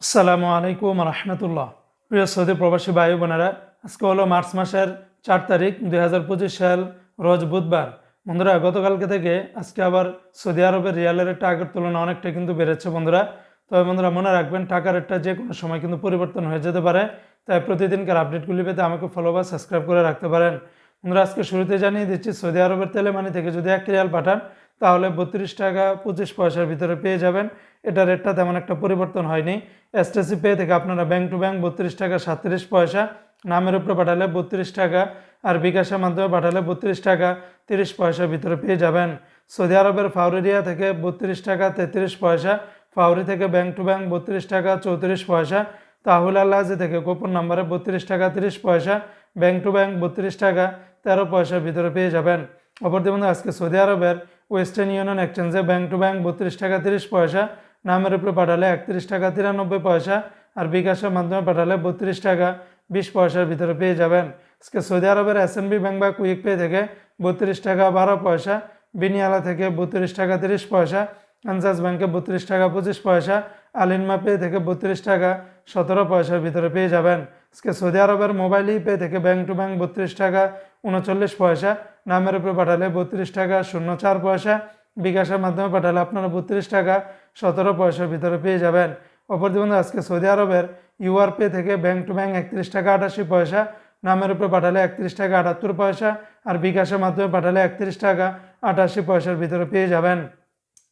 আসসালামু আলাইকুম রহমতুল্লাহ। প্রিয় সৌদি প্রবাসী ভাই বোনেরা, আজকে হলো মার্চ মাসের 4 তারিখ 2025 সাল, রোজ বুধবার। বন্ধুরা, গতকালকে থেকে আজকে আবার সৌদি আরবের রিয়ালের রেটটা আগের তুলনায় অনেকটা কিন্তু বেড়েছে বন্ধুরা। তবে বন্ধুরা মনে রাখবেন, টাকার রেটটা যে কোনো সময় কিন্তু পরিবর্তন হয়ে যেতে পারে। তাই প্রতিদিনকার আপডেটগুলি পেতে আমাকে ফলো বা সাবস্ক্রাইব করে রাখতে পারেন। বন্ধুরা, আজকে শুরুতে জানিয়ে দিচ্ছি, সৌদি আরবের তেলেমানি থেকে যদি 1 রিয়াল পাঠান তাহলে 32 টাকা 25 পয়সার ভিতরে পেয়ে যাবেন। এটা রেটটা তেমন একটা পরিবর্তন হয়নি। এসটিসি পে থেকে আপনারা ব্যাংক টু ব্যাংক 32 টাকা 37 পয়সা, নামের উপরে পাঠালে 32 টাকা, আর বিকাশের মাধ্যমে পাঠালে 32 টাকা 30 পয়সার ভিতরে পেয়ে যাবেন। সৌদি আরবের ফাউরিরিয়া থেকে 32 টাকা 33 পয়সা, ফাউরি থেকে ব্যাংক টু ব্যাংক 32 টাকা 34 পয়সা, তাহুল আল্লাজি থেকে গোপন নাম্বারে 32 টাকা 30 পয়সা, ব্যাংক টু ব্যাংক 32 টাকা 13 পয়সার ভিতরে পেয়ে যাবেন। অপরদিকে আজকে সৌদি আরবের ওয়েস্টার্ন ইউনিয়ন এক্সচেঞ্জে ব্যাংক টু ব্যাংক 32 টাকা 30 পয়সা, নামের উপরে পাঠালে 31 টাকা 93 পয়সা, আর বিকাশের মাধ্যমে পাঠালে 32 টাকা 20 পয়সার ভিতরে পেয়ে যাবেন। আজকে সৌদি আরবের এসএনবি ব্যাংক বা কুইক পে থেকে 32 টাকা 12 পয়সা, বিনিয়ালা থেকে 32 টাকা 30 পয়সা, আনসাস ব্যাংকে 32 টাকা 25 পয়সা, আলিনমা পে থেকে 32 টাকা 17 পয়সার ভিতরে পেয়ে যাবেন। আজকে সৌদি আরবের মোবাইল পে থেকে ব্যাংক টু ব্যাংক 32 টাকা 39 পয়সা, নামের উপরে পাঠালে 32 টাকা 04 পয়সা, বিকাশের মাধ্যমে পাঠালে আপনারা 32 টাকা 17 পয়সার ভিতরে পেয়ে যাবেন। অপরদিকে আজকে সৌদি আরবের ইউআর পে থেকে ব্যাংক টু ব্যাংক 31 টাকা 88 পয়সা, নামের উপরে পাঠালে 31 টাকা 78 পয়সা, আর বিকাশের মাধ্যমে পাঠালে 31 টাকা 88 পয়সার ভিতরে পেয়ে যাবেন।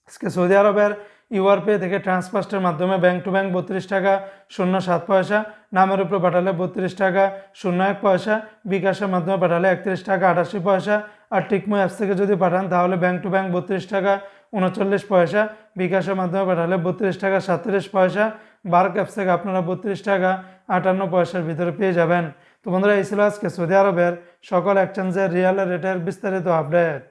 আজকে সৌদি আরবের ইউআর পে থেকে ট্রান্সফার্স্টের মাধ্যমে ব্যাংক টু ব্যাংক 32 টাকা 07 পয়সা, নামের উপরে পাঠালে 32 টাকা 01 পয়সা, বিকাশের মাধ্যমে পাঠালে 31 টাকা 88 পয়সা, আর টিকমো অ্যাপস থেকে যদি পাঠান তাহলে ব্যাংক টু ব্যাংক 32 টাকা 39 পয়সা, বিকাশের মাধ্যমে পাঠালে 32 টাকা 37 পয়সা, বার্ক অ্যাপস থেকে আপনারা 32 টাকা 58 পয়সার ভিতরে পেয়ে যাবেন। তো বন্ধুরা, এই ছিল আজকে সৌদি আরবের সকল এক্সচেঞ্জের রিয়ালের রেটের বিস্তারিত আপডেট।